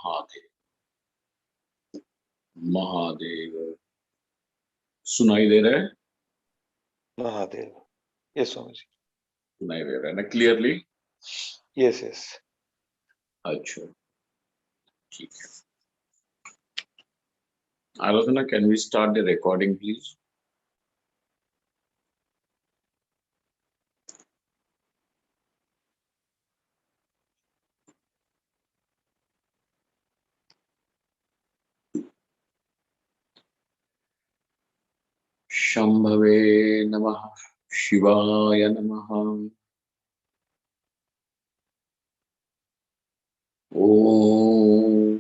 महादेव महादेव। सुनाई दे रहा है? महादेव। यस स्वामी जी। सुनाई दे रहा है ना क्लियरली? Yes yes. अच्छा ठीक है। Aradhana, can we start the recording please? शंभवे नमः, शिवाय नमः। ओम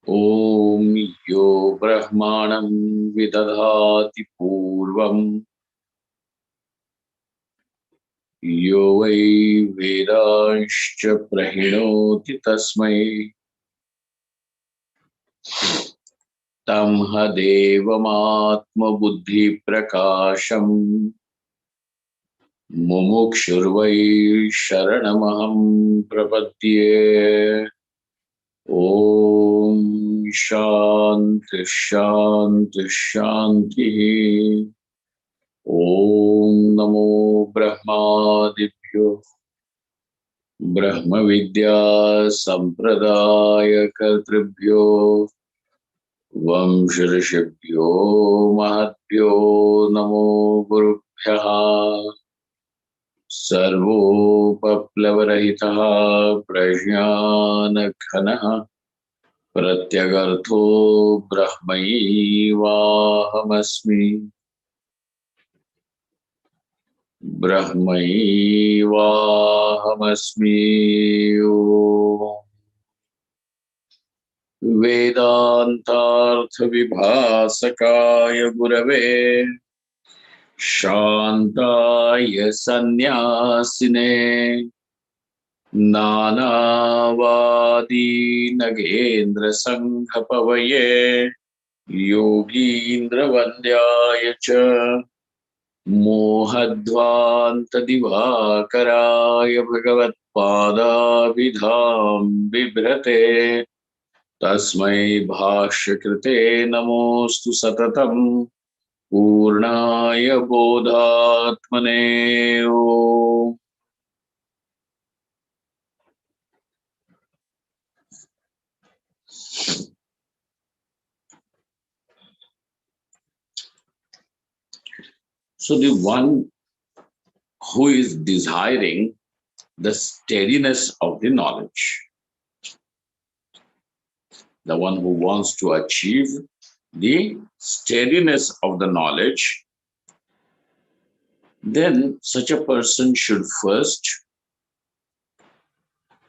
ओम यो ब्रह्माणं विदधाति पूर्वं यो वै वेदांश्च प्रहिणोति तस्मै तं देवमात्मबुद्धिप्रकाशम् मुमुक्षुर्वै शरणमहं प्रपद्ये। ओम शांति शांति शांति। ओम नमो ब्रह्मादिभ्यो ब्रह्म विद्या संप्रदाय कर्तृभ्यो वंश ऋषिभ्यो महद्भ्यो नमो गुरुभ्यः। सर्वोपप्लवरहितः प्रज्ञानघनः प्रत्यगर्थो ब्रह्मैवाहमस्मि। ब्रह्मैवाहमस्मि। वेदान्तार्थविभासकाय गुरवे शान्ताय सन्न्यासिने नानावादी नगेन्द्र संघपवये योगीन्द्र वन्द्याय च मोहध्वान्त दिवाकराय भगवत्पादाभिधां बिभ्रते तस्मै भाष्यकृते नमोऽस्तु सततं पूर्णाय बोधात्मने। ओम्। So the one who is desiring the steadiness of the knowledge, the one who wants to achieve the steadiness of the knowledge, then such a person should first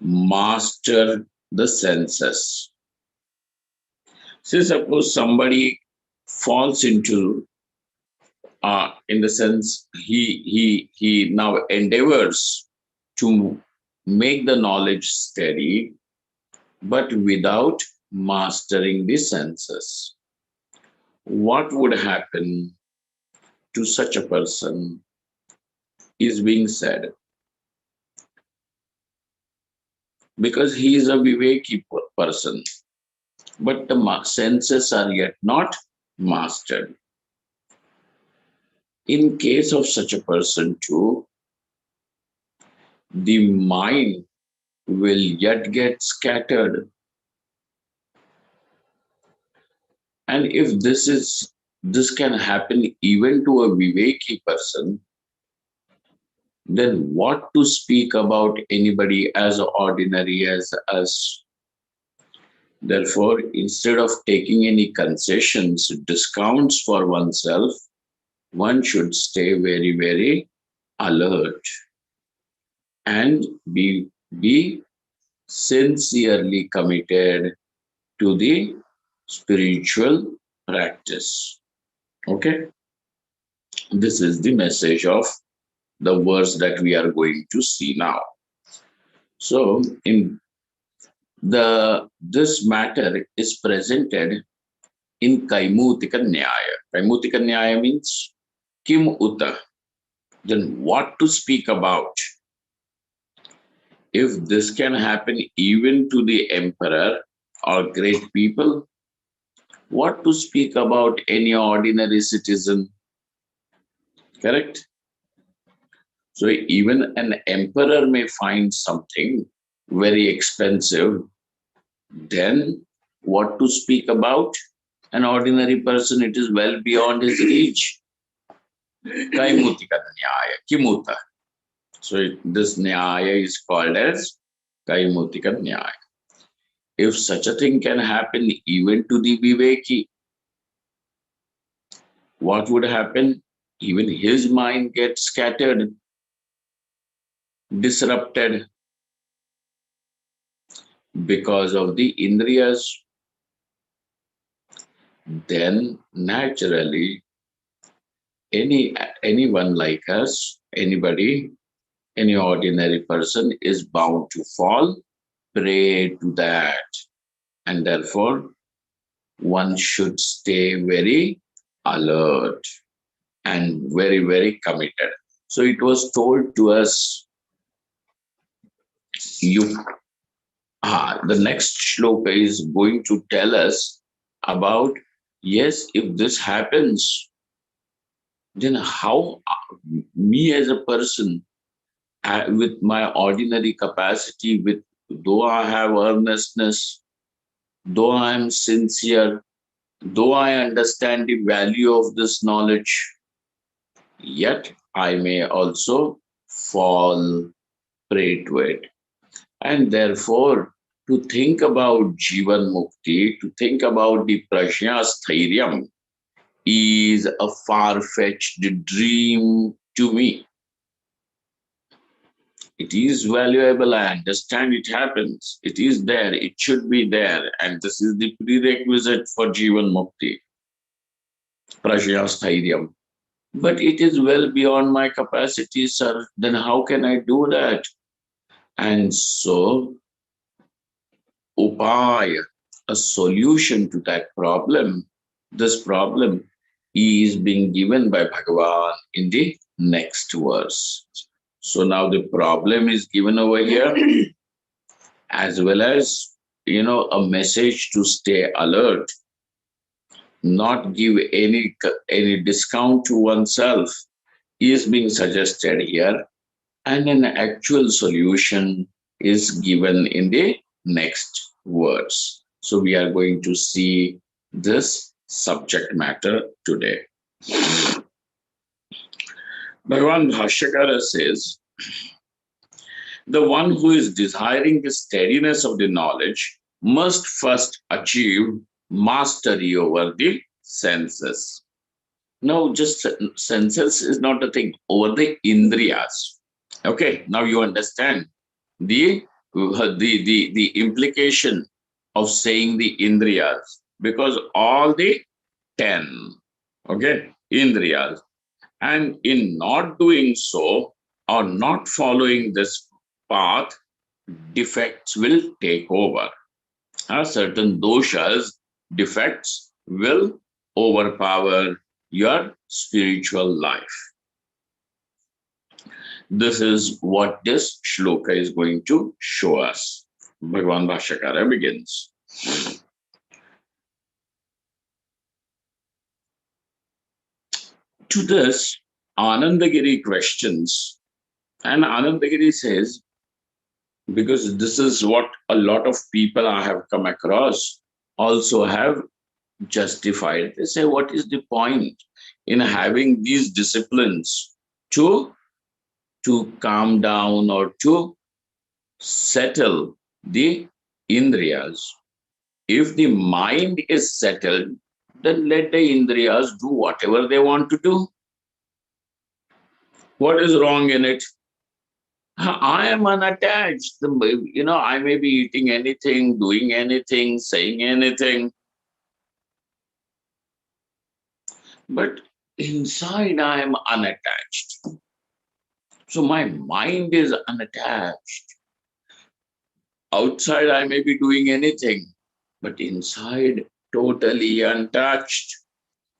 master the senses. Say suppose somebody falls into in the sense he now endeavors to make the knowledge steady, but without mastering the senses. What would happen to such a person is being said. Because he is a Viveki person, but the senses are yet not mastered. In case of such a person too, the mind will yet get scattered. And if this can happen even to a Viveki person, then what to speak about anybody as ordinary as us? Therefore, instead of taking any concessions, discounts for oneself, one should stay very, very alert and be sincerely committed to the spiritual practice. Okay? This is the message of the verse that we are going to see now. So, in this matter is presented in Kaimutika Nyaya. Kaimutika Nyaya means Kim Uta. Then what to speak about? If this can happen even to the emperor or great people, what to speak about any ordinary citizen? Correct? So even an emperor may find something very expensive, then what to speak about an ordinary person? It is well beyond his reach. Kaimutika Nyaya, Kimuta. So this Nyaya is called as Kaimutika Nyaya. If such a thing can happen even to the Viveki, what would happen? Even his mind gets scattered, disrupted because of the Indriyas. Then naturally, anyone like us, anybody, any ordinary person is bound to fall prey to that. And therefore, one should stay very alert and very, very committed. So it was told to us, you the next shloka is going to tell us about, yes, if this happens, then how me as a person, with my ordinary capacity, with though I have earnestness, though I am sincere, though I understand the value of this knowledge, yet I may also fall prey to it. And therefore, to think about Jivan Mukti, to think about the Prajna Sthiryam, is a far fetched dream to me. It is valuable. I understand it happens. It is there. It should be there. And this is the prerequisite for Jivan Mukti, Prajna Sthiryam. But it is well beyond my capacity, sir. Then how can I do that? And so, upaya, a solution to that problem, this problem is being given by Bhagavan in the next verse. So now the problem is given over here, as well as, a message to stay alert, not give any discount to oneself is being suggested here, and an actual solution is given in the next words. So we are going to see this subject matter today. Bhagavan Bhashyakara says, the one who is desiring the steadiness of the knowledge must first achieve mastery over the senses. No, just senses is not a thing, over the indriyas. Okay, now you understand the implication of saying the indriyas, because all the 10, okay, indriyas, and in not doing so or not following this path, defects will take over. Certain doshas, defects will overpower your spiritual life. This is what this shloka is going to show us. Bhagavan Bhashyakara begins. To this, Anandagiri questions, and Anandagiri says, because this is what a lot of people I have come across also have justified. They say, what is the point in having these disciplines to calm down or to settle the indriyas? If the mind is settled, then let the indriyas do whatever they want to do. What is wrong in it? I am unattached. I may be eating anything, doing anything, saying anything, but inside I am unattached. So my mind is unattached. Outside I may be doing anything, but inside totally untouched.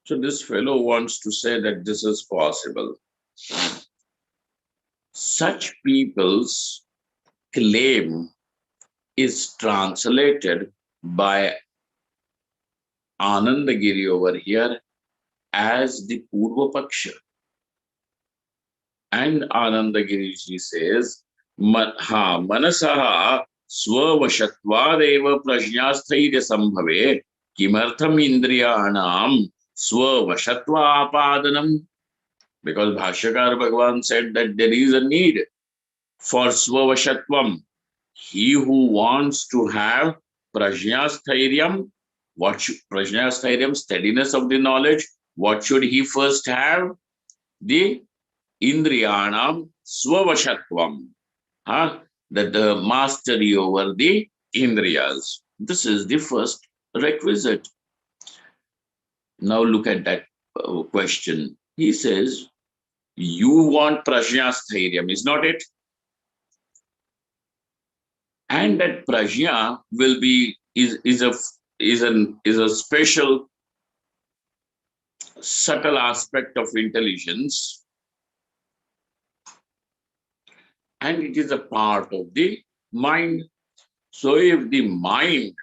So this fellow wants to say that this is possible. Such peoples claim is translated by Anandagiri over here as the Purva Paksha. And Anandagiri ji says, Manasaha swavashatvadeva prajnastairya sambhave kimartham indriyanam swavashatva apadanam. Because Bhashyakar Bhagavan said that there is a need for swavashatvam. He who wants to have prajnastairyam, prajnastairyam, steadiness of the knowledge, what should he first have? The indriyanam swavashatvam, that the mastery over the indriyas. This is the first requisite. Now look at that question. He says, you want prajnastairyam, is not it? And that prajna will be is a special subtle aspect of intelligence, and it is a part of the mind. So if the mind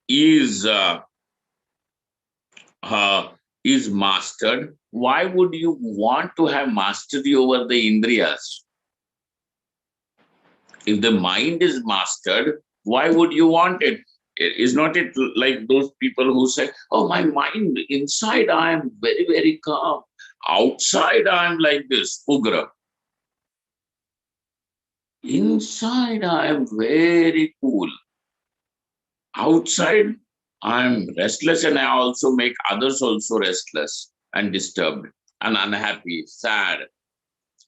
is mastered, why would you want to have mastery over the indriyas? If the mind is mastered, why would you want it? Is not it like those people who say, oh, my mind, inside I am very, very calm. Outside I am like this, ugra. Inside I am very cool. Outside I am restless, and I also make others also restless and disturbed and unhappy, sad.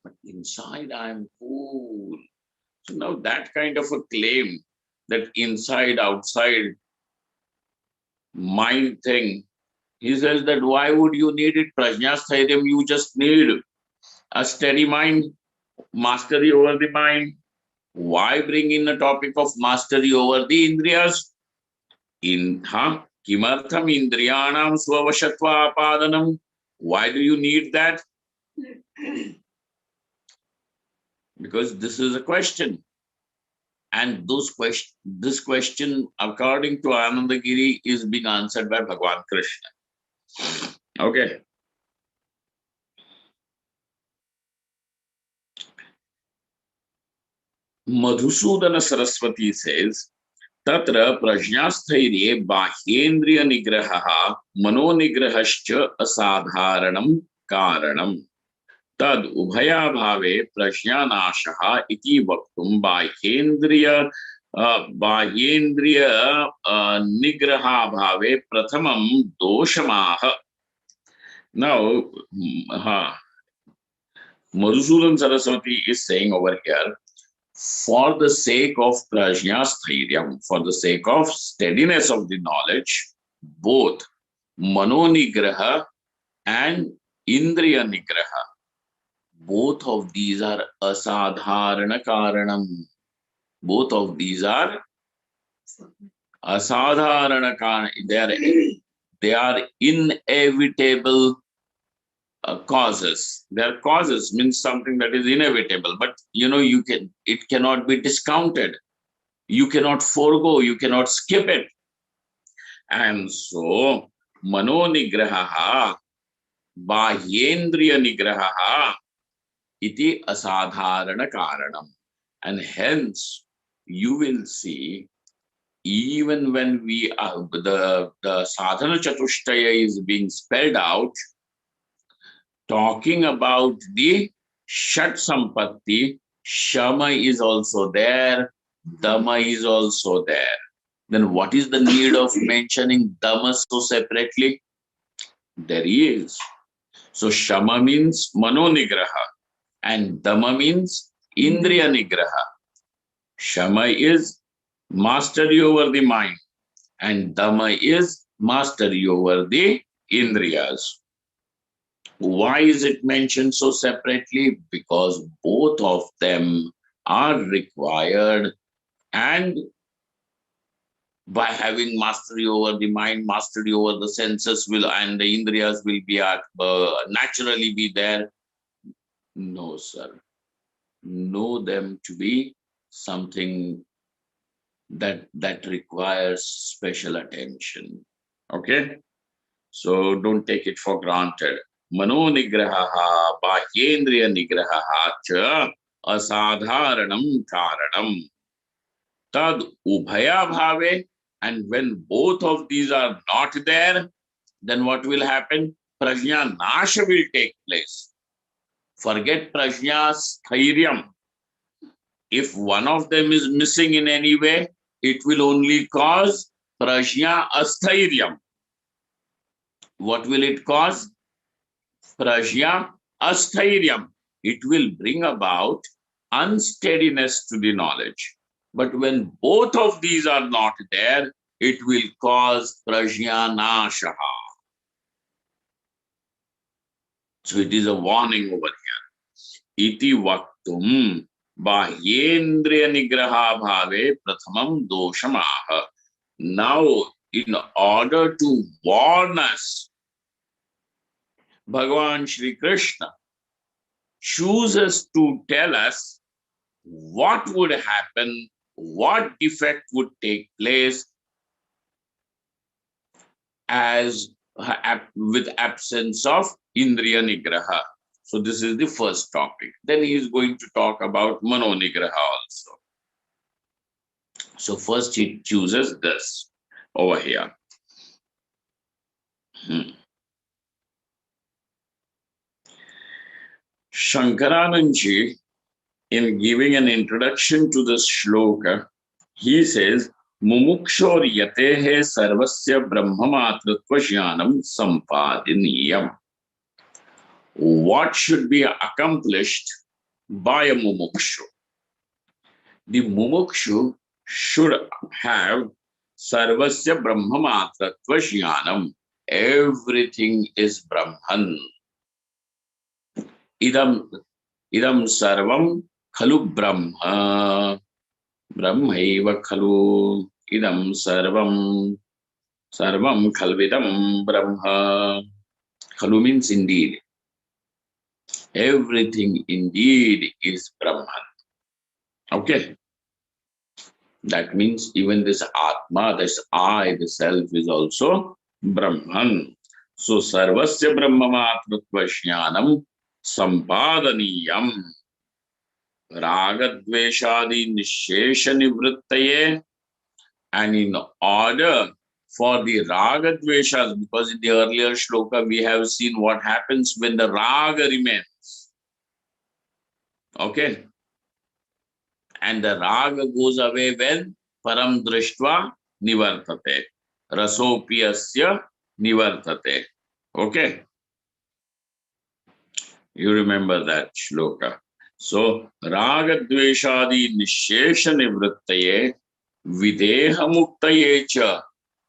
But inside I am cool. So now that kind of a claim that inside, outside, mind thing, he says that why would you need it? Prajnastairyam, you just need a steady mind, mastery over the mind. Why bring in the topic of mastery over the indriyas? Kimartham indriyanam swavashatva apadanam. Why do you need that? Because this is a question. And this question, according to Anandagiri, is being answered by Bhagavan Krishna. Okay. Madhusudana Saraswati says, Tatra prajnastairye bahyendriya nigraha mano nigrahascha asadharanam karanam. Tad ubhaya bhave prajnanashaha iti vaktum bahyendriya nigraha bhave prathamam doshamaha. Now, Madhusudan Saraswati is saying over here, for the sake of prajnasthiryam, for the sake of steadiness of the knowledge, both manonigraha and indriya nigraha, both of these are asadharana karanam. Both of these are asadharana karanam. They are inevitable causes. Their causes means something that is inevitable, but it cannot be discounted. You cannot forego, you cannot skip it. And so, mano nigraha, bahyendriya nigraha, iti asadharana karanam. And hence, you will see, even when we are, the sadhana chatushtaya is being spelled out, talking about the Shat Sampatti, Shama is also there, Dhamma is also there. Then what is the need of mentioning Dhamma so separately? There is. So Shama means Mano Nigraha and Dhamma means Indriya Nigraha. Shama is mastery over the mind and Dhamma is mastery over the Indriyas. Why is it mentioned so separately? Because both of them are required, and by having mastery over the mind, mastery over the senses and the indriyas will be naturally be there. No, sir. Know them to be something that requires special attention. Okay? So don't take it for granted. Mano nigraha bahyendriya nigraha cha asadharanam karanam tad ubhaya bhave. And when both of these are not there, then what will happen? Prajna nasha will take place. Forget prajna sthiryam. If one of them is missing in any way, it will only cause prajna asthiryam. What will it cause? Prajna asthiryam. It will bring about unsteadiness to the knowledge. But when both of these are not there, it will cause prajna nashaha. So it is a warning over here. Iti vaktum bahyendriya nigraha bhave prathamam doshamaha. Now, in order to warn us, Bhagavan Shri Krishna chooses to tell us what would happen, what defect would take place as with absence of Indriya Nigraha. So this is the first topic. Then he is going to talk about Mano Nigraha also. So first he chooses this over here. Shankaranandji, in giving an introduction to this shloka, he says, Mumukshor yatehe sarvasya brahmamatritva jnanam sampadiniyam. What should be accomplished by a mumukshu? The mumukshu should have sarvasya brahmamatritva jnanam. Everything is Brahman. Idam sarvam khalu brahma. Brahmaiva khalu idam sarvam khalvidam brahma. Khalu means indeed. Everything indeed is Brahman. Okay. That means even this Atma, this I, the self is also Brahman. So sarvasya brahmamatmatva jnanam sampadaniyam. Ragadveshadi nishesha nivrittaye. And in order for the ragadveshas, because in the earlier shloka we have seen what happens when the raga remains. Okay. And the raga goes away when param drishtva nivartate. Rasopiyasya nivartate. Okay. You remember that shloka. So, raga dveshadi nishesha nivrittaye videha muktaye cha.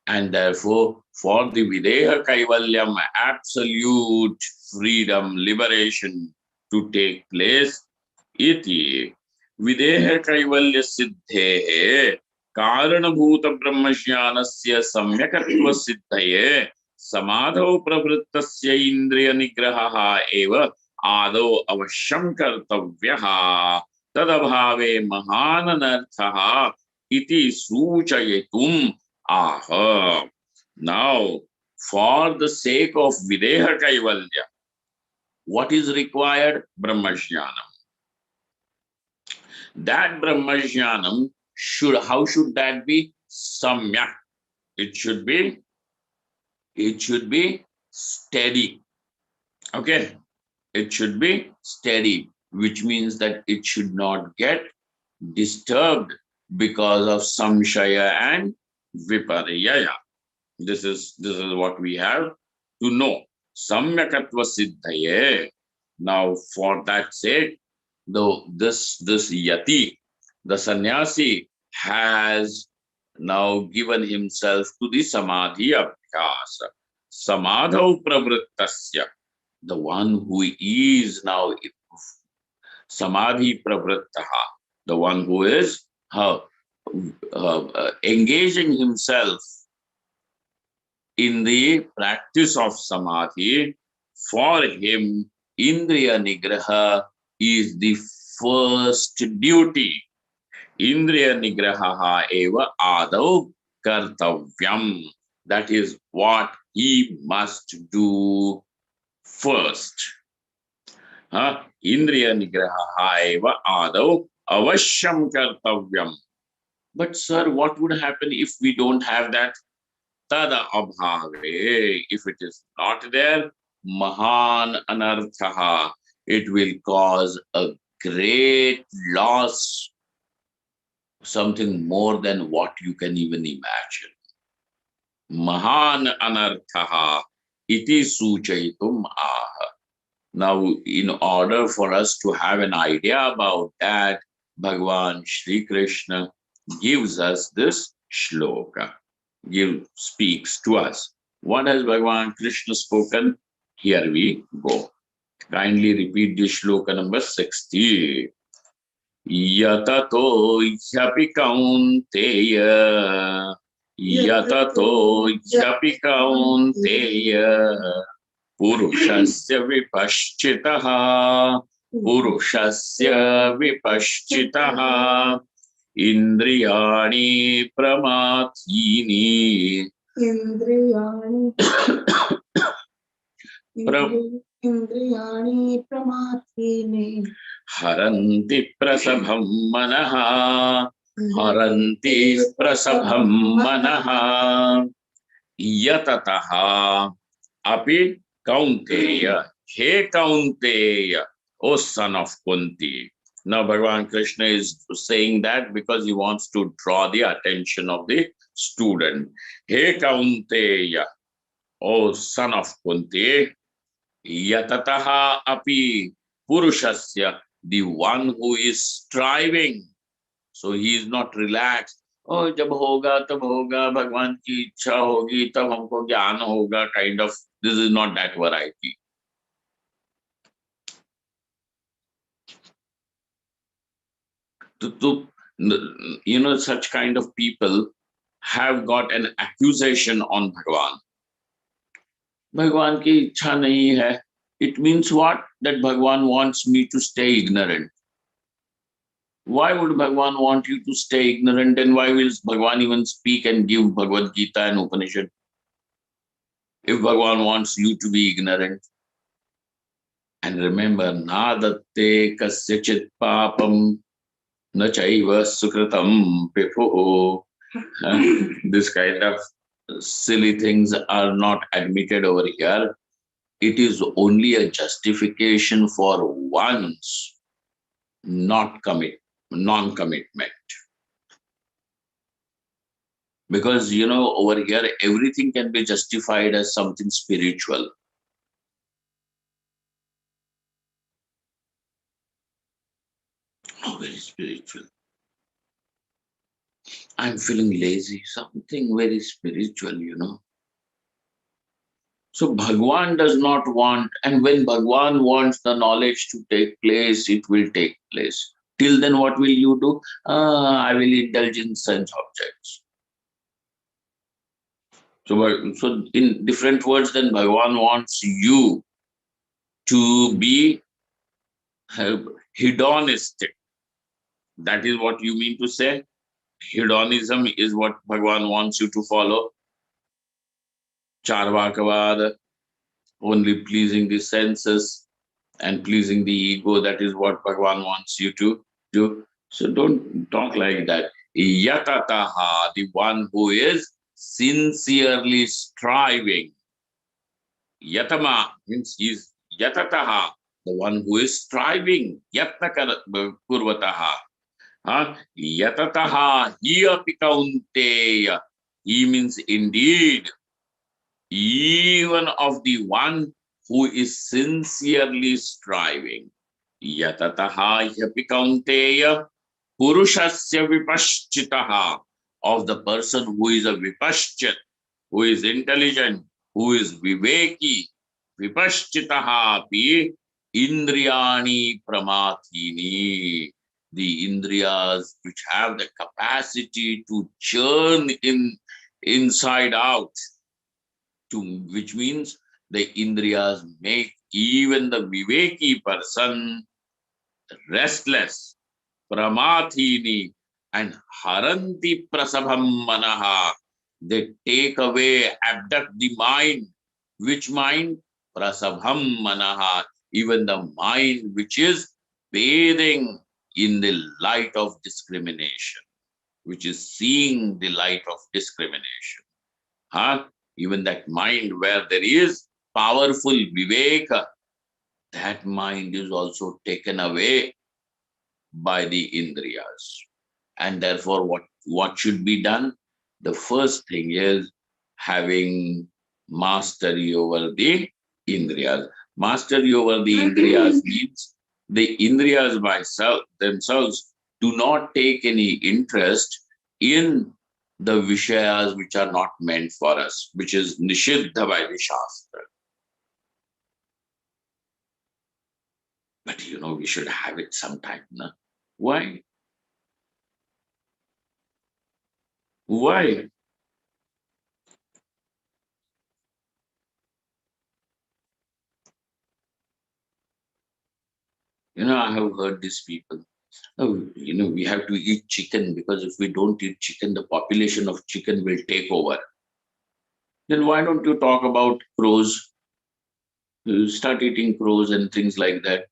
And therefore, for the videha kaivalyam, absolute freedom, liberation to take place, iti videha kaivalya siddhehe karanabhuta brahmajnanasya samyakatva siddhaye samadhau pravrittasya indriya nigraha eva ado avashyam kartavyaha tadabhave mahananarthaha iti suchayetum aha. Now, for the sake of videha kaivalya, what is required? Brahmajnanam. That brahmajnanam how should that be? Samyak. It should be steady. Okay. It should be steady, which means that it should not get disturbed because of samshaya and vipariyaya. This is what we have to know. Samyakatva siddhaye. Now, for that sake, though this yati, the sannyasi, has now given himself to the samadhi abhyasa. Samadhau pravrittasya. The one who is now samadhi pravrittaha. The one who is engaging himself in the practice of samadhi, for him, indriya nigraha is the first duty. Indriya nigraha eva adau kartavyam. That is what he must do first. Indriya nigraha eva adau avashyam kartavyam. But sir, what would happen if we don't have that? Tada abhave. If it is not there, mahan anarthaha. It will cause a great loss, something more than what you can even imagine. Mahan anarthaha iti suchayitum aha. Now, in order for us to have an idea about that, Bhagavan Shri Krishna gives us this shloka, speaks to us. What has Bhagavan Krishna spoken? Here we go. Kindly repeat this shloka number 60. Yatato yapi kaunteya. Yatato yapi kaunteya. Purushasya vipashchitaha. Purushasya vipashchitaha. Indriyani pramathini. Indriyani Indriyani pramathini Haranti prasabham manaha. Haranti prasabham manaha. Yatataha api kaunteya. He kaunteya, O son of Kunti. Now Bhagavan Krishna is saying that because he wants to draw the attention of the student. He kaunteya, O son of Kunti. Yatataha api purushasya, the one who is striving. So he is not relaxed. Oh, जब होगा तब होगा, भगवान की इच्छा होगी तब हमको ज्ञान होगा, kind of. This is not that variety. Such kind of people have got an accusation on Bhagwan. Bhagwan ki इच्छा नहीं है. It means what? That Bhagwan wants me to stay ignorant. Why would Bhagwan want you to stay ignorant, and why will Bhagwan even speak and give Bhagavad Geeta and Upanishad if Bhagwan wants you to be ignorant? And remember, nadatte kasyachit papam na chaiva sukritam pipuhu. This kind of silly things are not admitted over here. It is only a justification for one's non-commitment. Because, over here, everything can be justified as something spiritual. Not very spiritual. I'm feeling lazy. Something very spiritual, So Bhagwan does not want, and when Bhagwan wants the knowledge to take place, it will take place. Till then, what will you do? I will indulge in sense objects. So in different words, then Bhagwan wants you to be hedonistic. That is what you mean to say? Hedonism is what Bhagwan wants you to follow. Charvakavad, only pleasing the senses and pleasing the ego. That is what Bhagwan wants you to do. So don't talk like that. Yatataha, the one who is sincerely striving. Yatama means he is yatataha, the one who is striving. Yatna kurvataha. Yatataha hiyapi kaunteya. He means indeed, even of the one who is sincerely striving. Yatataha hiyapi kaunteya purushasya vipashchitaha, of the person who is a vipaschit, who is intelligent, who is viveki. Vipashchitaha api indriyani pramathini. The indriyas which have the capacity to churn inside out, which means the indriyas make even the viveki person restless. Pramathini, and haranti prasabham manaha. They take away, abduct the mind. Which mind? Prasabham manaha. Even the mind which is bathing in the light of discrimination, which is seeing the light of discrimination. Huh? Even that mind where there is powerful viveka, that mind is also taken away by the indriyas. And therefore, what should be done? The first thing is having mastery over the indriyas. Mastery over the indriyas means the indriyas themselves do not take any interest in the vishayas which are not meant for us, which is nishiddha by the shastra. But we should have it sometime. No? Why? Why? I have heard these people. Oh, we have to eat chicken because if we don't eat chicken, the population of chicken will take over. Then why don't you talk about crows? You start eating crows and things like that.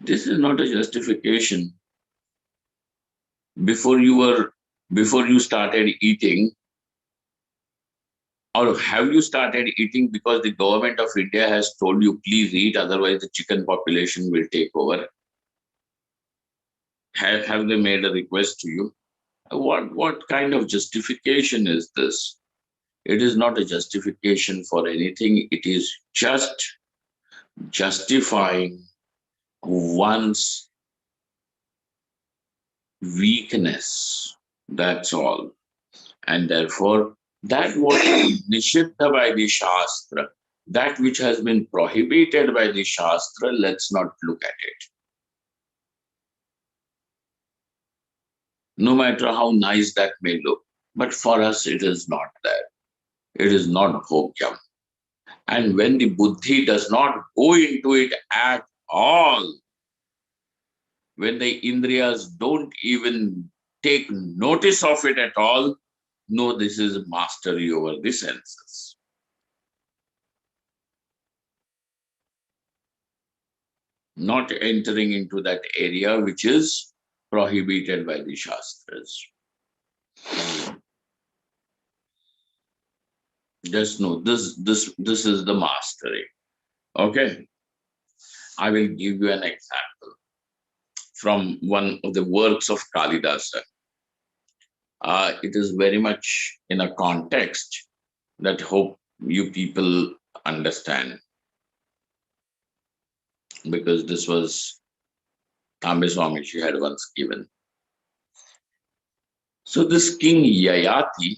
This is not a justification. Before you started eating, or have you started eating because the government of India has told you please eat, otherwise the chicken population will take over? Have they made a request to you? What kind of justification is this? It is not a justification for anything. It is just justifying one's weakness. That's all. And therefore, that what is nishiddha by the Shastra, that which has been prohibited by the Shastra, let's not look at it. No matter how nice that may look. But for us, it is not there. It is not bhogyam. And when the buddhi does not go into it at all, when the indriyas don't even take notice of it at all, no, this is mastery over the senses. Not entering into that area which is prohibited by the Shastras. Just know this is the mastery. Okay. I will give you an example from one of the works of Kalidasa. It is very much in a context that hope you people understand, because this was Tambe Swami she had once given. So this king Yayati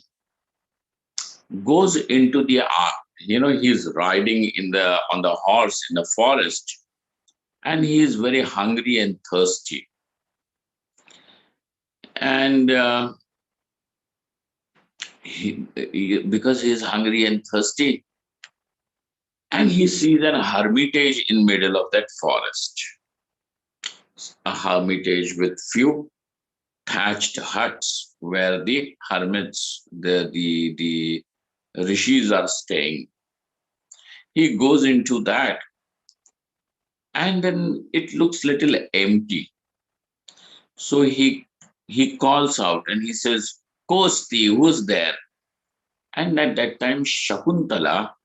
goes into the he's riding on the horse in the forest, and he is very hungry and thirsty, and because he is hungry and thirsty, and he sees an hermitage in middle of that forest, a hermitage with few thatched huts where the hermits, the rishis are staying. He goes into that, and then it looks little empty. So he calls out and he says, Kosti, who's there? And at that time, Shakuntala,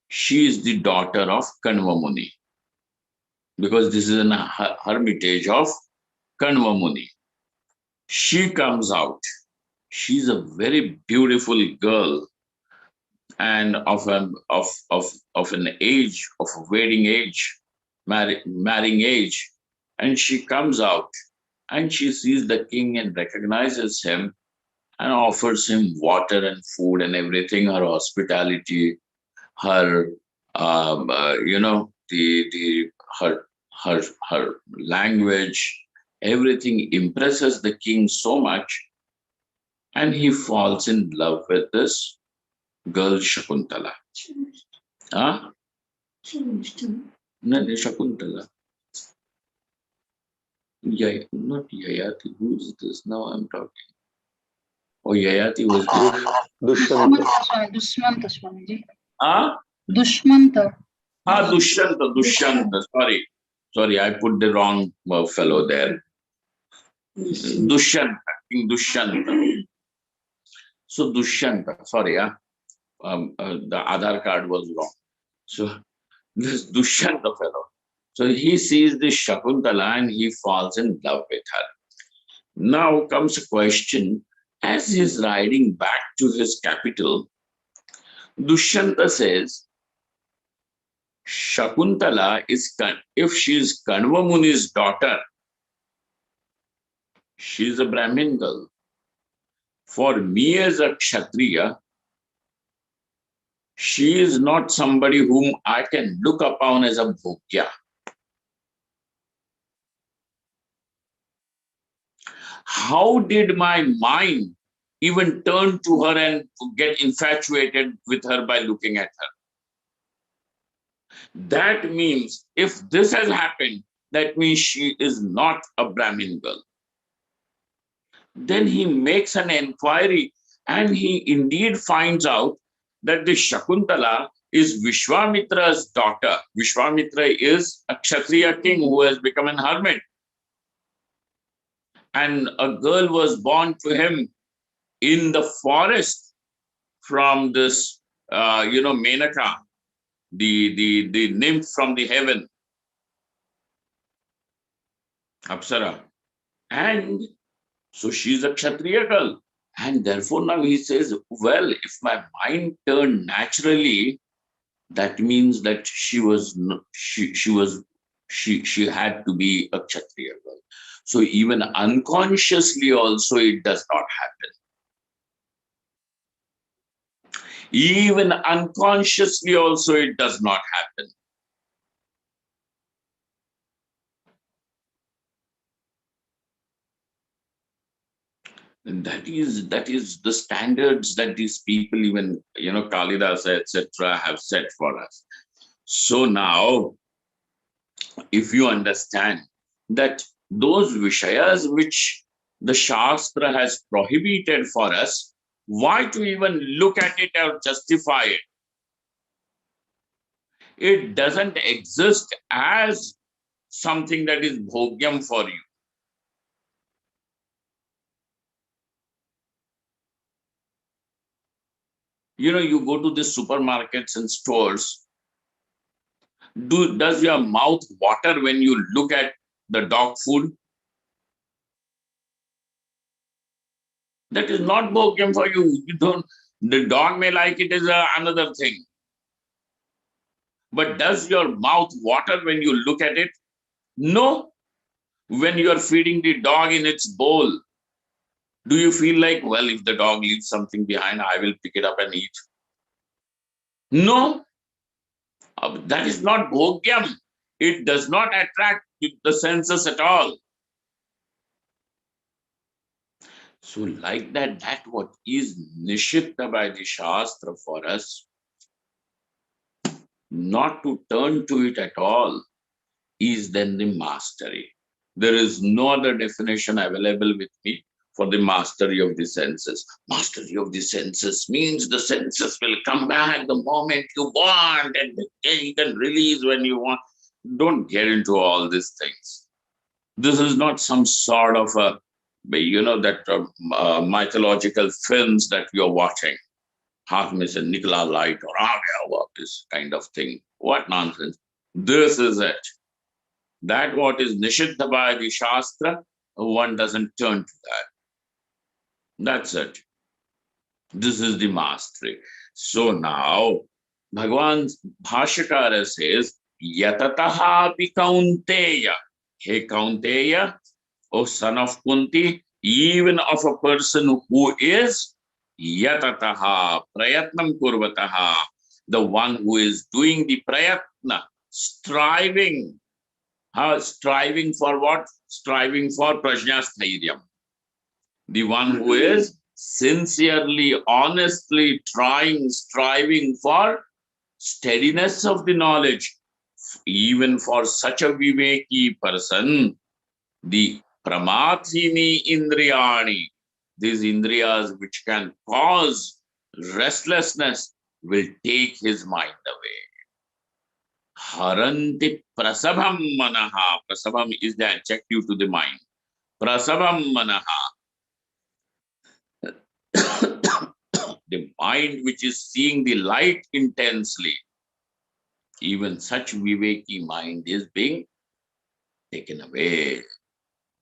she is the daughter of Kanva Muni, because this is an hermitage of Kanva Muni. She comes out. She's a very beautiful girl, and of an age, of wedding age, marrying age, and she comes out and she sees the king and recognizes him and offers him water and food and everything. Her hospitality, her the her language, everything impresses the king so much, and he falls in love with this girl Shakuntala. Huh? No, Shakuntala. Yeah, not Yayati. Who is this? Now I'm talking. Oh, Yayati was. Dushyanta. Dushmanta Swamiji. Ah, Dushmanta. Dushyanta, Dushyanta. Sorry, I put the wrong fellow there. Dushyanta, King Dushyanta. So Dushyanta, sorry, the Aadhaar card was wrong. So this Dushyanta fellow. So he sees this Shakuntala and he falls in love with her. Now comes a question. As he's riding back to his capital, Dushyanta says, Shakuntala is, if she is Kanva Muni's daughter, she is a Brahmin girl. For me as a Kshatriya, she is not somebody whom I can look upon as a Bhogya. How did my mind even turn to her and get infatuated with her by looking at her? That means if this has happened, that means she is not a Brahmin girl. Then he makes an inquiry and he indeed finds out that the Shakuntala is Vishwamitra's daughter. Vishwamitra is a Kshatriya king who has become an hermit. And a girl was born to him in the forest from this, Menaka, the nymph from the heaven, Apsara. And so she's a Kshatriya girl. And therefore now he says, well, if my mind turned naturally, that means that she had to be a Kshatriya girl. So even unconsciously also it does not happen. Even unconsciously also it does not happen. And that is the standards that these people, even Kalidasa, etc., have set for us. So now, if you understand that those Vishayas which the Shastra has prohibited for us, why to even look at it or justify it? It doesn't exist as something that is bhogyam for you. You go to the supermarkets and stores. Does your mouth water when you look at the dog food? That is not bhogyam for you. You don't. The dog may like it is another thing. But does your mouth water when you look at it? No. When you are feeding the dog in its bowl, do you feel like, well, if the dog leaves something behind, I will pick it up and eat? No. That is not bhogyam. It does not attract the senses at all. So like that what is nishitta by the Shastra for us, not to turn to it at all, is then the mastery. There is no other definition available with me for the mastery of the senses. Mastery of the senses means the senses will come back the moment you want and you can release when you want. Don't get into all these things. This is not some sort of a, mythological films that you're watching. Half miss a Nicola light or what this kind of thing. What nonsense. This is it. That what is nishiddha by the Shastra, one doesn't turn to that. That's it. This is the mastery. So now, Bhagavan's Bhashyakara says, Yatataha api Kaunteya. Hey Kaunteya, O son of Kunti, even of a person who is Yatataha, Prayatnam Kurvataha, the one who is doing the Prayatna, striving. Striving for what? Striving for prajnasthairyam. The one who is sincerely, honestly striving for steadiness of the knowledge. Even for such a viveki person, The pramathini indriyani, these indriyas which can cause restlessness, will take his mind away. Haranti prasabham manaha. Prasabham is the adjective to the mind. Prasabham manaha. The mind which is seeing the light intensely, even such viveki mind is being taken away.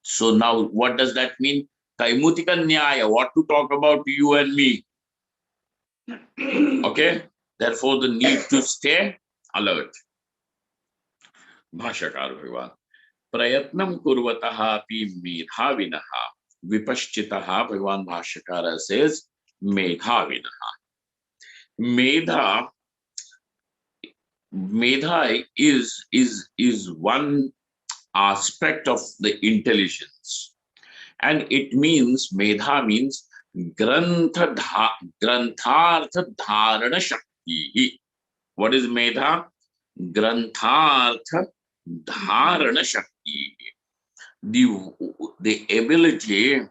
So now what does that mean? Kaimutika Nyaya, what to talk about you and me? Okay? Therefore, the need to stay alert. Bhashakar Bhagavan. Prayatnam kurvataha api medhavinaha. Vipashchitaha, Bhagavan Bhashakara says, medhavinaha. Medha, medha is one aspect of the intelligence. And it means, medha means granthartha dharana shakti. What is medha? Granthartha dharana shakti. The ability,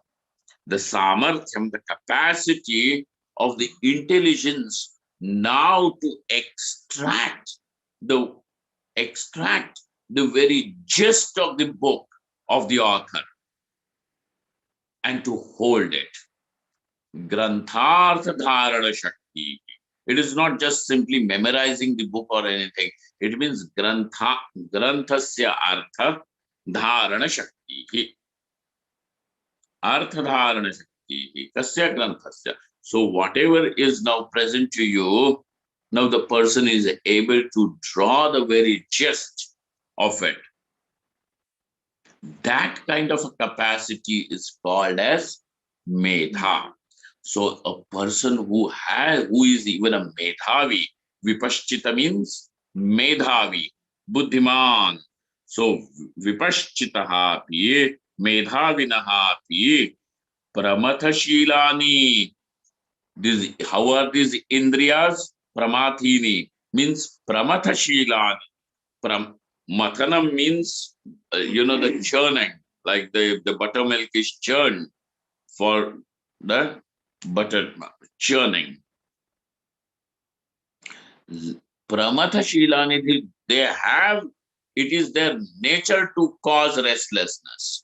the samarthyam, the capacity of the intelligence now to the extract the very gist of the book of the author and to hold it. Granthartha dharana shakti. It is not just simply memorizing the book or anything. It means granthasya artha dharana shakti. Artha dharana shakti. Kasya granthasya. So whatever is now present to you, now the person is able to draw the very gist of it. That kind of a capacity is called as medha. So a person who is even a medhavi, vipashchita means medhavi, buddhiman. So vipashchitaha api, medhavinaha api, pramathashilani. How are these indriyas? Pramathini means pramathashilani. Mathanam means, the churning, like the buttermilk is churned for the butter churning. Pramathashilani, it is their nature to cause restlessness.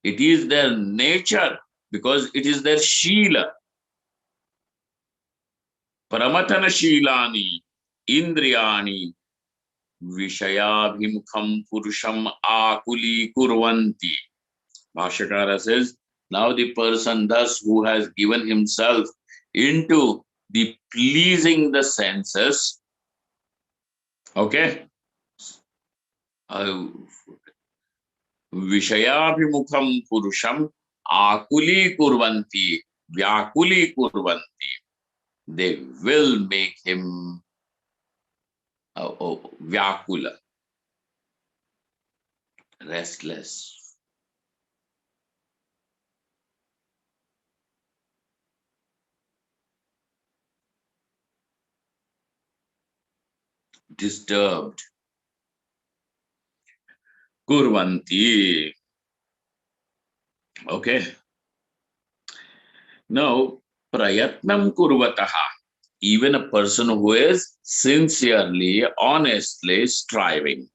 It is their nature because it is their shila. Pramathana shilani, indriyani, Vishayabhimukham purusham akuli kurvanti. Bhashakara says, now the person thus who has given himself into the pleasing the senses, okay? Vishayabhimukham purusham akuli kurvanti, vyakuli kurvanti. They will make him vyakula, restless. Disturbed. Kurvanti. Okay. Now, prayatnam kurvataha. Even a person who is sincerely, honestly striving.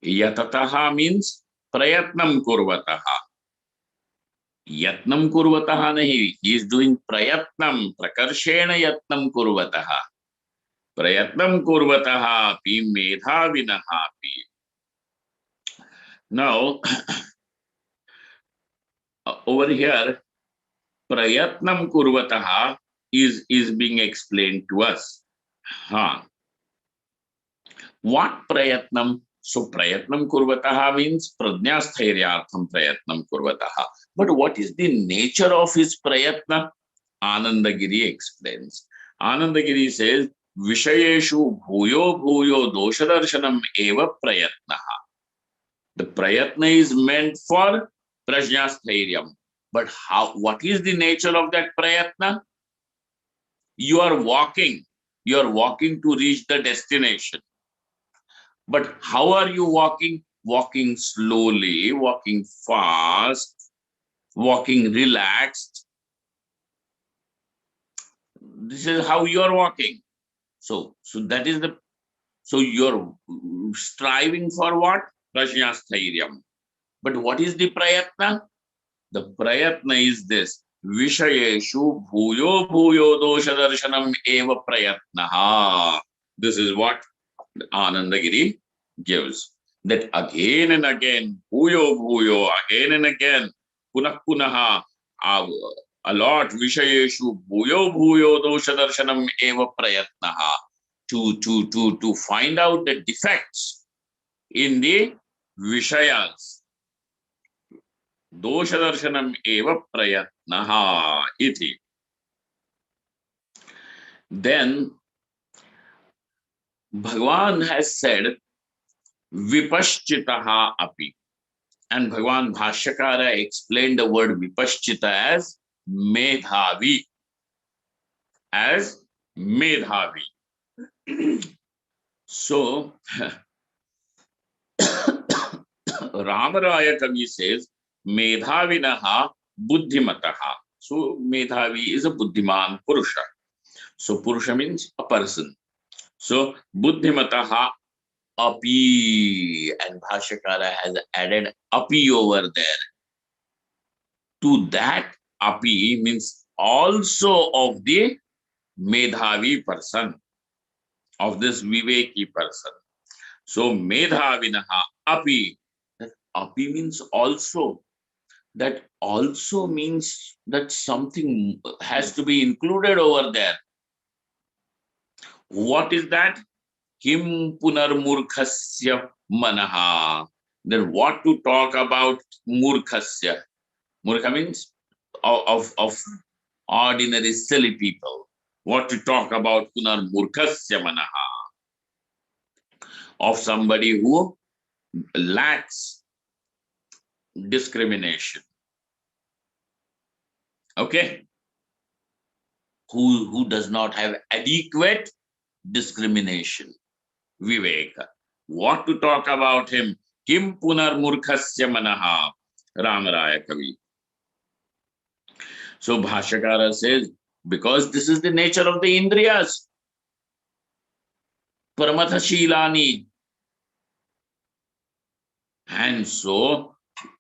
Yatataha means prayatnam kurvataha. Yatnam kurvataha nahi. He is doing prayatnam, prakarshena yatnam kurvataha. Prayatnam kurvataha pi medhavinaha pi. Now, over here, prayatnam kurvataha is being explained to us. What prayatnam? So prayatnam kurvataha means prajnasthairyaartham prayatnam kurvataha. But what is the nature of his prayatna? Anandagiri explains. Anandagiri says, Vishayeshu bhuyo bhuyo doshadarshanam eva prayatnaha. The prayatna is meant for prajnasthairyam. But what is the nature of that prayatna? You are walking to reach the destination. But how are you walking? walking slowly, walking fast, walking relaxed. This is how you're walking. So that is the, so you're striving for what? Prajnastairyam. But what is the prayatna? The prayatna is this. Vishayeshu bhuyo bhuyo dosha darshanam eva prayatnaha. This is what Anandagiri gives. That again and again, bhuyo bhuyo, again and again, punah punaha, a lot, vishayeshu bhuyo bhuyo dosha darshanam eva prayatnaha. To find out the defects in the vishayas. Dosha darshanam eva prayatnaha iti. Then Bhagavan has said vipaschitaha api. And Bhagavan Bhashyakara explained the word vipaschita as medhavi. As medhavi. So, Ramaraya Kavi says, medhavinaha buddhimataha. So, medhavi is a buddhiman purusha. So, purusha means a person. So, buddhimataha api. And Bhashyakara has added api over there. To that, api means also of the medhavi person, of this viveki person. So medhavinaha api. That api means also. That also means that something has to be included over there. What is that? Kim punarmurkhasya manaha. Then what to talk about murkhasya? Murkha means of ordinary silly people. What to talk about punarmurkhasya manaha? Of somebody who lacks discrimination. Okay? Who does not have adequate discrimination. Viveka. What to talk about him? Kim punar murkhasya manaha. Ramaraya Kavi. So Bhashyakara says, because this is the nature of the Indriyas. Paramatha Shilani. And so,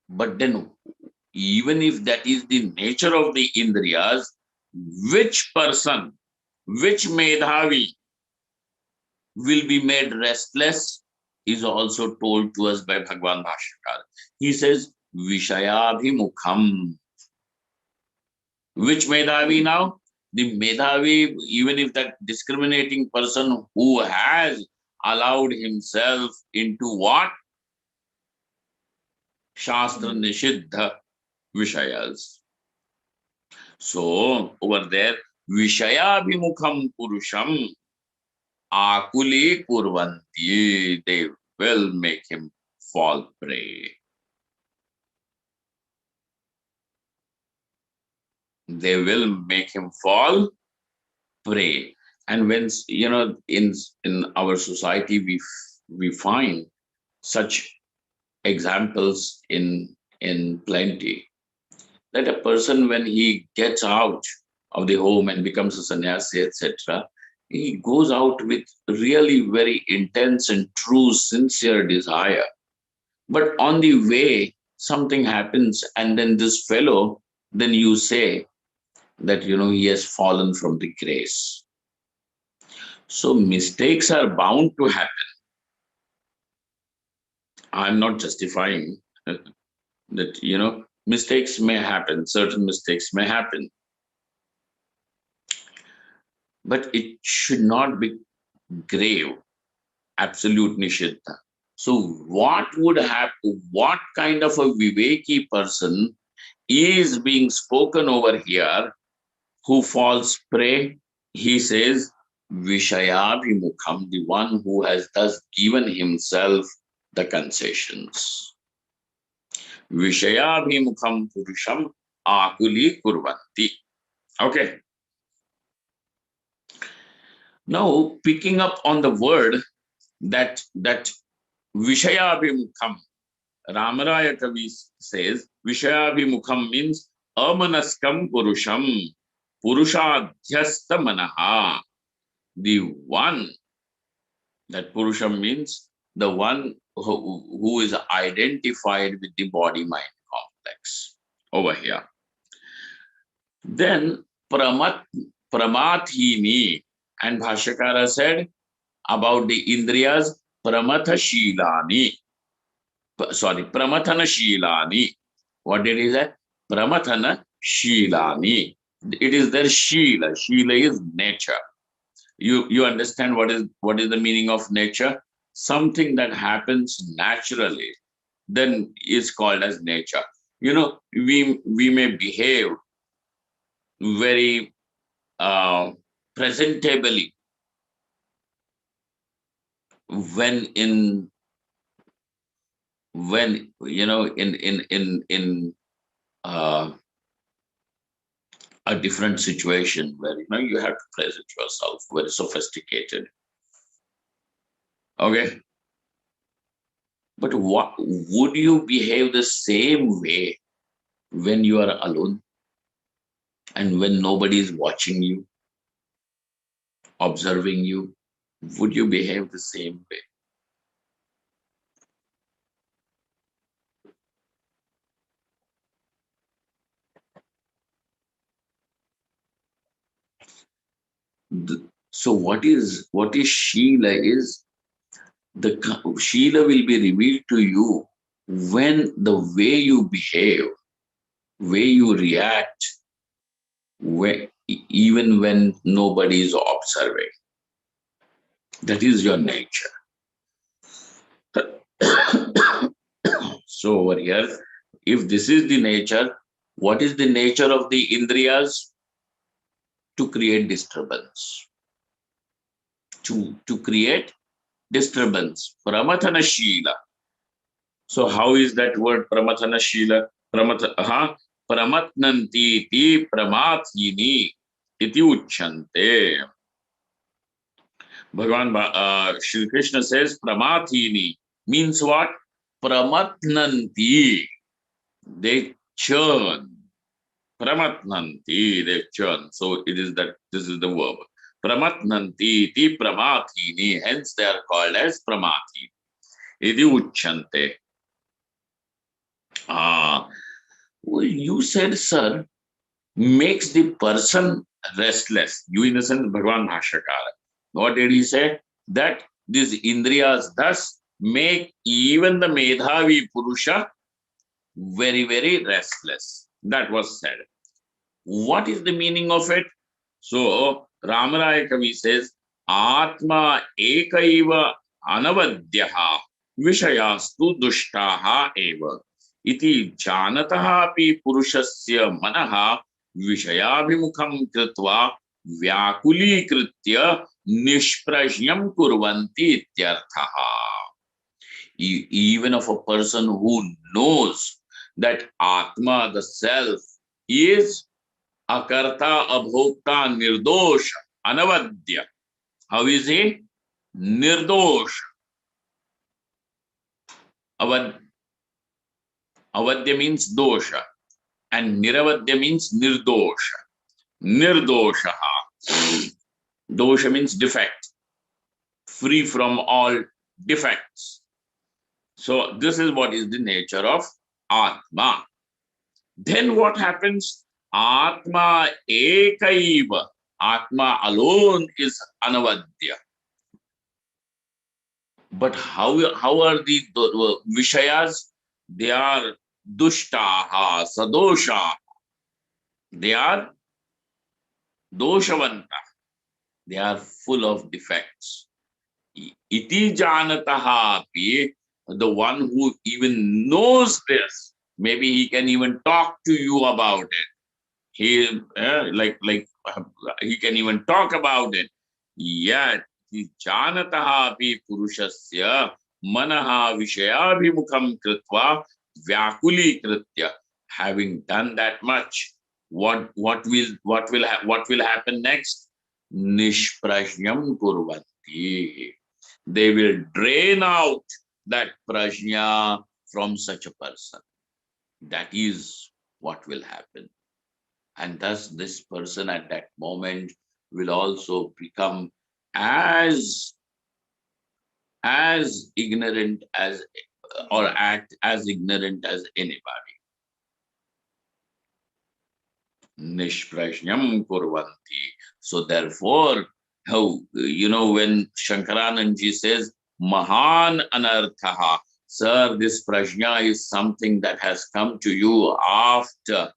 but then even if that is the nature of the Indriyas, which person, which medhavi will be made restless is also told to us by Bhagavan Bhashyakar. He says, Vishayabhimukham. Which medhavi now? The medhavi, even if that discriminating person who has allowed himself into what? Shastra Nishiddha Vishayas. So, over there, Vishayabhimukham Purusham Akuli Kurvanti. They will make him fall prey. They will make him fall prey. And when, in our society, we find such examples in plenty, that a person, when he gets out of the home and becomes a sannyasi, etc., he goes out with really very intense and true, sincere desire. But on the way, something happens, and then this fellow, then you say that, he has fallen from the grace. So mistakes are bound to happen. I'm not justifying that, mistakes may happen, certain mistakes may happen. But it should not be grave, absolute nishiddha. So what would happen? What kind of a viveki person is being spoken over here who falls prey? He says, Vishayabhimukham, the one who has thus given himself the concessions. Vishayabhimukham purusham akuli kurvanti. Okay. Now, picking up on the word that Vishayabhimukham, Ramaraya Kavi says, Vishayabhimukham means amanaskam purusham, purushadhyasta manaha. The one, that purusham means the one who is identified with the body-mind complex over here. Then pramathini, and Bhashyakara said about the indriyas, pramathashilani. Pramathana shilani. What did he say? Pramathana shilani. It is their shila. Shila is nature. You understand what is the meaning of nature? Something that happens naturally, then is called as nature. We may behave very presentably when in uh, a different situation where you have to present yourself very sophisticated. Okay, but what would you behave the same way when you are alone and when nobody is watching you, observing you? Would you behave the same way? So what is Shila is the Shila will be revealed to you when the way you behave, way you react, even when nobody is observing. That is your nature. So over here, if this is the nature, what is the nature of the indriyas? To create disturbance. To create disturbance. Pramathana shila. So how is that word pramathana shila? Pramatnanti ti pramathini iti uchante. Shri Krishna says pramathini means what? Pramatnanti. They churn. Pramatnanti, they churn. So it is that this is the verb. Pramatnanti ti pramathini. Hence they are called as pramathini. Iti uchante. Well, you said, sir, makes the person restless. You, in a sense, Bhagavan Bhashyakara. What did he say? That these indriyas thus make even the Medhavi Purusha very, very restless. That was said. What is the meaning of it? So, Ramaraya Kavi says, Atma ekaiva anavadyaha vishayastu dushtaha eva. Iti janataha api purushasya manaha vishayabhimukham kritva vyakulikritya nishprajnam kurvanti ityarthaha. Even of a person who knows that Atma, the self, is akarta, abhokta, nirdosha, anavadya. How is he? Nirdosha. Avadya means dosha, and niravadya means nirdosha. Nirdoshaha. Dosha means defect, free from all defects. So this is what is the nature of Atma. Then what happens? Atma ekaiva. Atma alone is anavadya. But how are the vishayas? They are dushtaha, sadosha. They are doshavanta. They are full of defects. Iti janataha api, the one who even knows this, maybe he can even talk to you about it. He he can even talk about it. Yet janataha api purushasya manaha vishayabhimukham kritva vyakuli kritya. Having done that much, what will happen next? Nishprajnam kurvanti. They will drain out that prajna from such a person. That is what will happen. And thus this person at that moment will also become as ignorant as, or act as ignorant as anybody. Nishprajnam kurvanti. So therefore, how, when Shankaranandji says Mahan anarthaha, sir, this prajna is something that has come to you after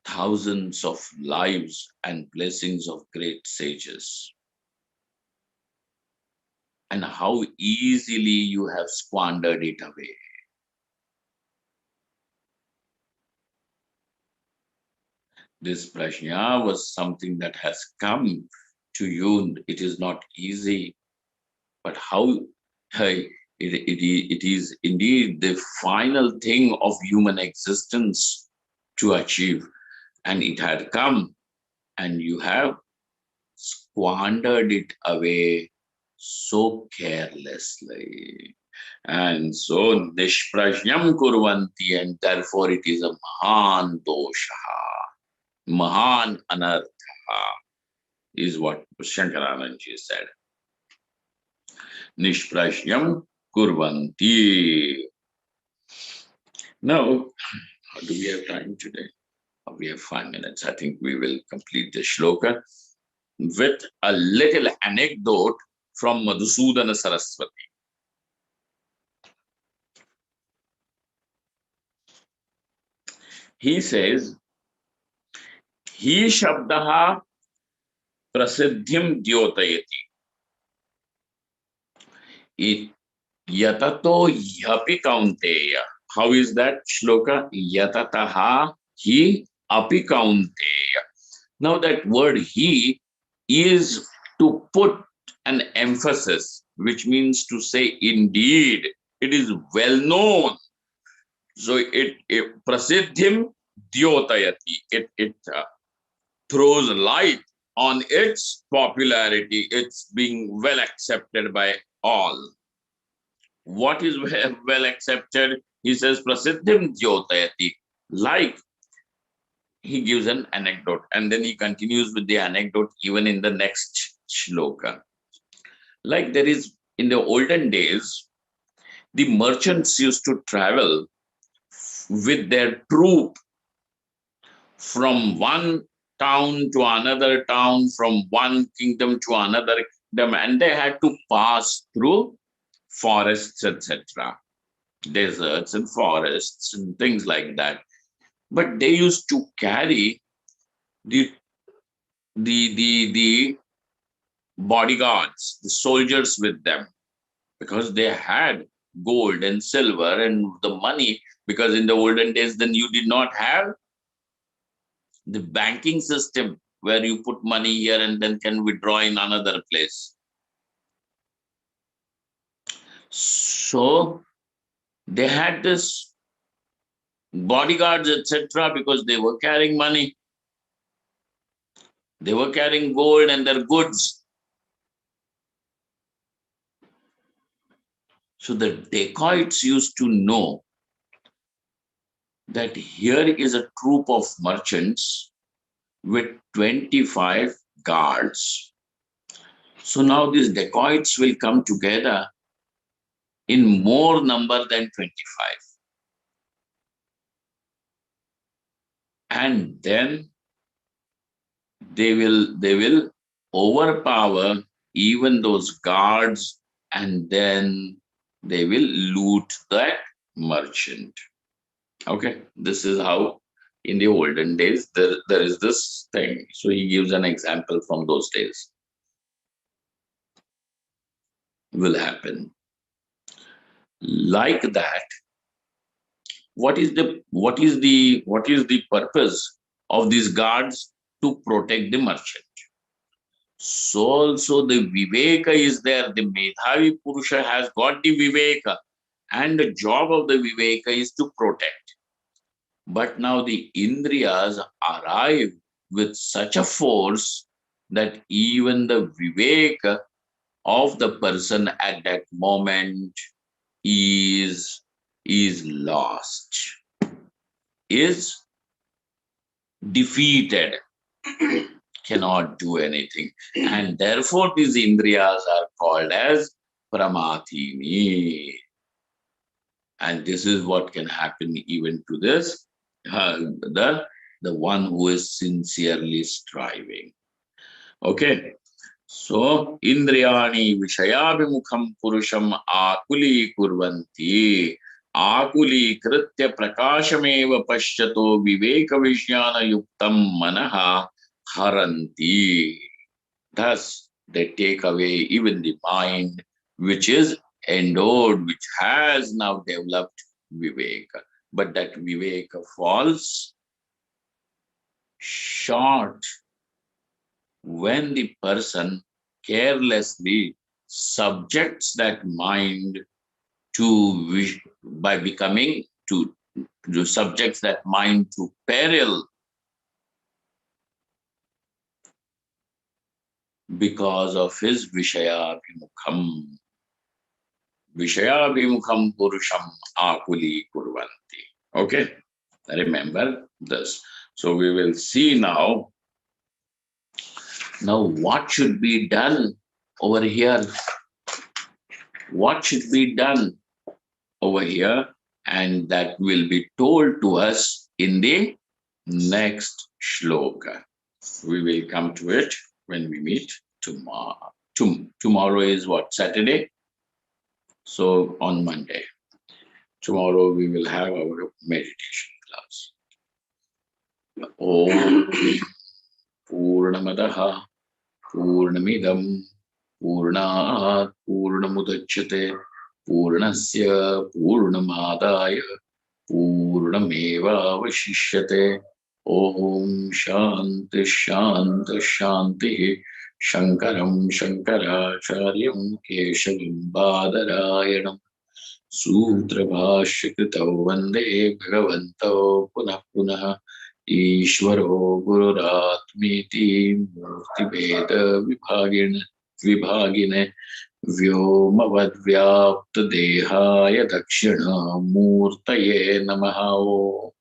thousands of lives and blessings of great sages. And how easily you have squandered it away. This prajna was something that has come to you. It is not easy, but how it is indeed the final thing of human existence to achieve. And it had come, and you have squandered it away so carelessly. And so nishprajnam kurvanti, and therefore it is a mahan dosha, mahan anartha, is what Shankaranandji said. Nishprajnam kurvanti. Now, do we have time today? We have 5 minutes. I think we will complete the shloka with a little anecdote from Madhusudana Saraswati. He says, Hi shabdaha prasiddhim dyotayati. Yatato yapi kaunteya. How is that shloka? Yatataha hi api kaunteya. Now that word he is to put an emphasis, which means to say indeed, it is well known. So it prasiddhim dyotayati. It throws light on its popularity. It's being well accepted by all. What is well accepted? He says prasiddhim dyotayati. Like, he gives an anecdote, and then he continues with the anecdote even in the next shloka. Like, there is, in the olden days, the merchants used to travel with their troop from one town to another town, from one kingdom to another kingdom, and they had to pass through forests, etc., deserts and forests and things like that. But they used to carry the bodyguards, the soldiers with them, because they had gold and silver and the money, because in the olden days then you did not have the banking system where you put money here and then can withdraw in another place. So they had this bodyguards, etc., because they were carrying money. They were carrying gold and their goods. So the dacoits used to know that here is a troop of merchants with 25 guards. So now these dacoits will come together in more number than 25. And then they will overpower even those guards, and then they will loot that merchant. Okay, this is how in the olden days there is this thing. So he gives an example from those days. Will happen. Like that, what is the purpose of these guards? To protect the merchant. So also the viveka is there. The Medhavi Purusha has got the viveka, and the job of the viveka is to protect. But now the Indriyas arrive with such a force that even the viveka of the person at that moment is lost, is defeated, cannot do anything. And therefore these indriyas are called as pramatini. And this is what can happen even to this, the one who is sincerely striving. Okay. So, indriyani vishayabhimukham purusham akuli kurvanti. Akuli kritya prakashameva pashyato viveka vijnana yuktam manaha haranti. Thus, they take away even the mind which is endowed, which has now developed viveka. But that viveka falls short when the person carelessly subjects that mind to by becoming to subjects that mind to peril because of his vishayabhimukham purusham akuli kurvanti. Okay, remember this. So we will see now what should be done over here. What should be done over here, and that will be told to us in the next shloka. We will come to it when we meet tomorrow. Tomorrow is what, Saturday? So on Monday. Tomorrow we will have our meditation class. Om Purnamadaha Purnamidam Purnat Purnamudachyate Purnasya Purnamadaya Purnameva Vashishyate. Om Shanti Shanti Shanti. Shankaram Shankaracharyam Keshavam Badarayanam Sutra Bhashyakritau Vande Bhagavanto Punah Punah Ishvaro Gururatmiti Murtibheda Vibhagine Vyomavad Dehaya Dakshina Murtaye Namaha.